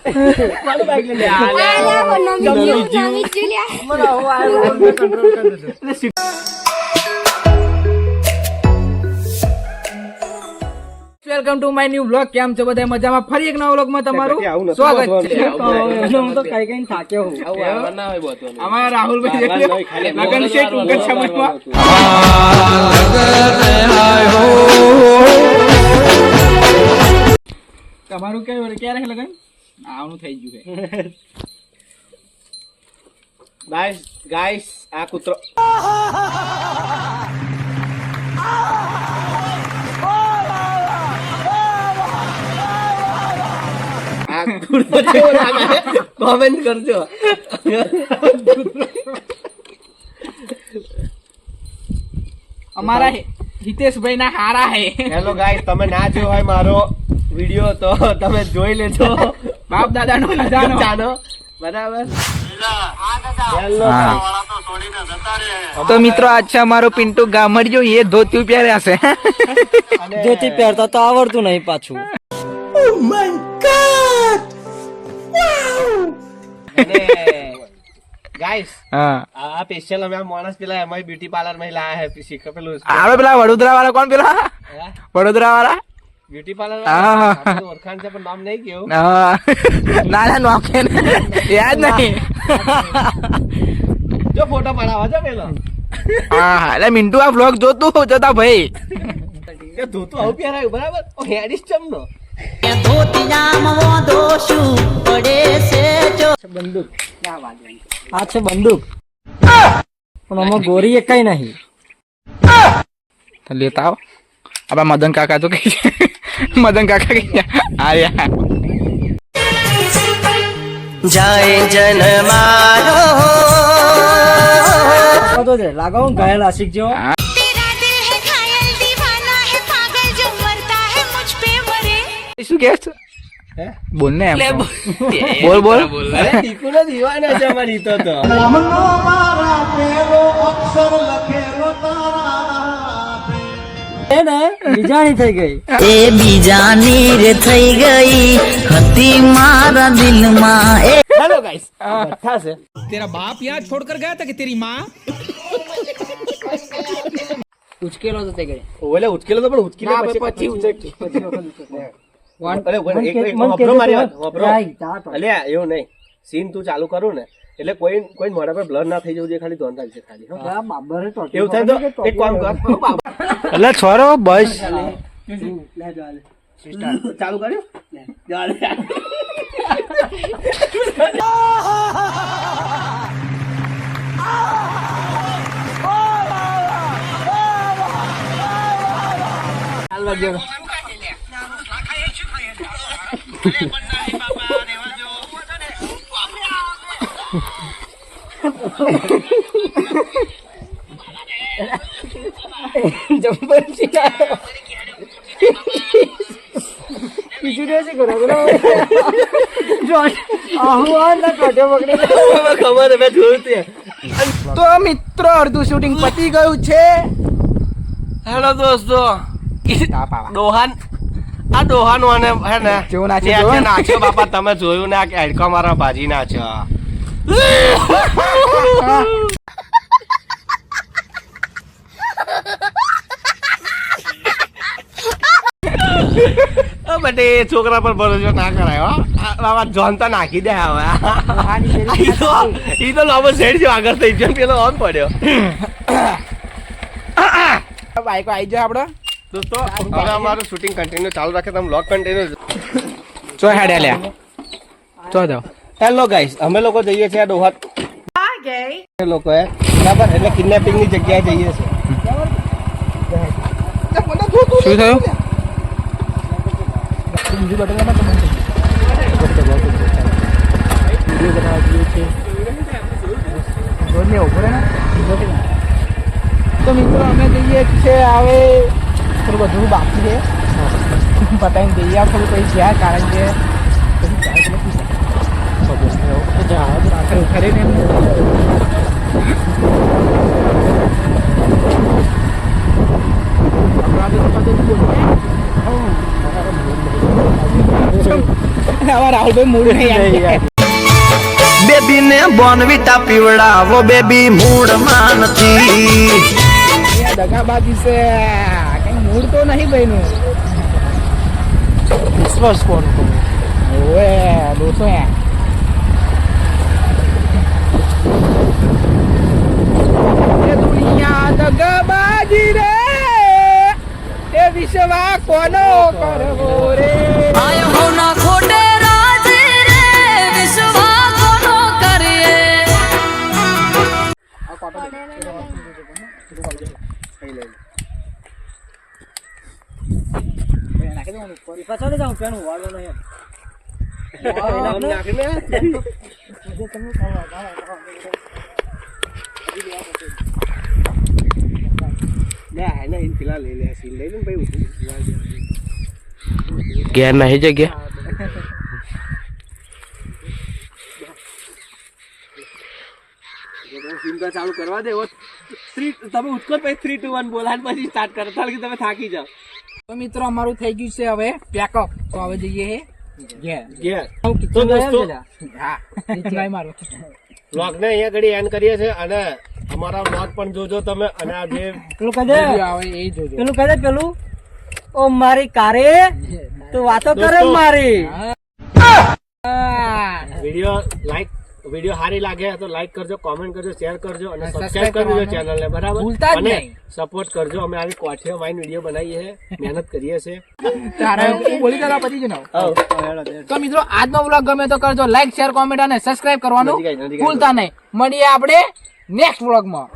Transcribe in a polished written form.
મારું બાઈક લઈને welcome to my new blog. કેમ છો બધા? મજામાં? ફરી એક નવા બ્લોગમાં તમારું સ્વાગત છે. હું તો કઈ થાક્યો હું. અમારા રાહુલભાઈ લગન છે ટૂંક જ સમયમાં. તમારું ક્યારે છે લગન? આવનું થઈ ગયું છે. ગાઈસ આ કૂતરો કોમેન્ટ કરજો. અમારા હિતેશભાઈ ના હારા હે. હેલો ગાઈસ, તમે ના જોયો હોય મારો વિડિયો તો તમે જોઈ લેજો. બાપ દાદા નો લીધાનો ચાનો બરાબર. તો મિત્રો આજ છે અમારો પિન્ટુ ગામડિયો. એ ધોતી પહેર્યા છે. ધોતી પહેરતા તો આવડતું નહીં પાછું. ગાઈસ હા, આ સ્પેશિયલ અમે આ માણસ પેલા એમાં બ્યુટી પાર્લર માં લાયા હે પીસી પેલું આવે પેલા વડોદરા વાળા. કોણ પેલા વડોદરા વાળા? બ્યુટી પાર્લર હા. ઓળખાણ છે પણ નામ નહીં કેવું. ના ના નોખે યાદ નહીં. જો ફોટો પડાવવા છે પેલો. હા એટલે મિન્ટુ આ બ્લોગ જોતું જોતા ભાઈ. કે ધોતું આવું પહેરાયું બરાબર. ઓ હેડીશ ચમનો બંદૂક આ છે બંદૂક, પણ આમાં ગોરી કઈ નહીં. લેતા આવો. આપડા મદન કાકા તો કઈ મદન કાકા કઈ આયા જાય જન મારો તો છે લાગો ઘાયલ આશિક જેવો. શું કે છે? હે બોલ ને એમ. બોલ બોલ. અરે ટીકુનો દીવાનો છે અમારી તો એ ને બીજાની થઈ ગઈ. એ બીજાની રે થઈ ગઈ હતી મારા દિલમાં. હેલો ગાઈસ બધા છે તેરા બાપ યહાં છોડકર ગયા था कि तेरी माँ? ઉચકેલો તો થઈ ગઈ. ઓલે ઉચકેલો તો પણ ઉચકી લે પછી અરે હોભરો મારી વાત હોભરો. અલ્યા એવું નહીં, સીન તું ચાલુ કરું ને એટલે કોઈ મોઢા પર બ્લર ના થઈ જવું જોઈએ. ખાલી ધોન રાખજે ખાલી હો. એવું થાય તો એક કામ કર એટલે છોરો બસ ચાલુ કર્યું. ખબર મેં જોયું તે. તો મિત્રો અડધું શૂટિંગ પતી ગયું છે. હેલો દોસ્તો, ડોહાન આ ડોહાનો અને હે ને જેવો નાચ્યો જે નાચ્યો બાપા તમે જોયું ને આ હેડકો મારા ભાજી નાચ્યો. બટે છોકરા પર ભરોસો ના કરાય હો. બાબા જોન તો નાખી દે હવે. ઈ તો લાંબો સેડ જો આગળ થઈ ગયો પેલો ઓન પડ્યો. બાઈક આવી જાય આપડે દોસ્તો હવે અમારું શૂટિંગ કન્ટિન્યુ ચાલુ રાખે. તમે બ્લોગ કન્ટિન્યુ ચો હેડે લ્યા ચો જાઓ. હેલો ગાઈસ, અમે લોકો જઈએ છીએ આ ડોહા લોકો બરાબર, એટલે કિડનેપિંગ ની જગ્યાએ જઈએ છીએ. શું થયું? તો મિત્રો અમે જઈએ છીએ હવે થોડું બધું બાકી છે પતાવીને જઈએ. થોડું કઈ છે કારણ કે ખરીને આવા રાહુલભાઈ મૂળ નહીં યાર. બેબી ને બોનવીટા પીવડાવો બેબી મૂડમાં નથી એ દગાબાજી છે કઈ મૂળ તો નહીં ભાઈ નું. વિશ્વાસ કોણ ઓએ દોસ્તો યાર એ દુનિયા દગાબાજી રે એ વિશ્વા કોનો કરવો રે. પાછો ને જાઉં પેનું વાળવાનો એમ નાખને લે આ ને ઇન લઈ લે સીલ લઈ લે ને ભાઈ ઘેર નહીં જગ્યા સીન તો ચાલુ કરવા દે તમે ઉઠકો પછી 3 2 1 બોલાન પછી સ્ટાર્ટ કરતા કે તમે થાકી જાવ. તો મિત્રો અમારું થઈ ગયું છે હવે પેકઅપ. તો હવે જઈએ હે ઘેર. તો દોસ્તો હા નહીં મારો વ્લોગ ને અહીંયા ઘડી એન્ડ કરીએ છે અને અમારા વ્લોગ પણ જોજો તમે અને આ જે પેલું કહી દે વિડીયો આવે એ જોજો. પેલું કહી દે પેલું ઓ મારી કારે તું વાતો કરે મારી વિડીયો સારી લાગે તો લાઈક કરજો, કોમેન્ટ કરજો, શેર કરજો અને સબસ્ક્રાઇબ કરી દેજો ચેનલ ને. બરાબર ભૂલતા જ અને નહીં. સપોર્ટ કરજો. અમે આવી કોઠીઓ વાઈન વિડીયો બનાવીએ છે, મહેનત કરીએ છે. તારે બોલી દેલા પછી જ ના. તો મિત્રો આજનો વ્લોગ ગમે તો કરજો લાઈક શેર કોમેન્ટ અને સબસ્ક્રાઇબ કરવાનું નથી કાંઈ. ભૂલતા નહીં. મળીએ આપણે નેક્સ્ટ વ્લોગમાં.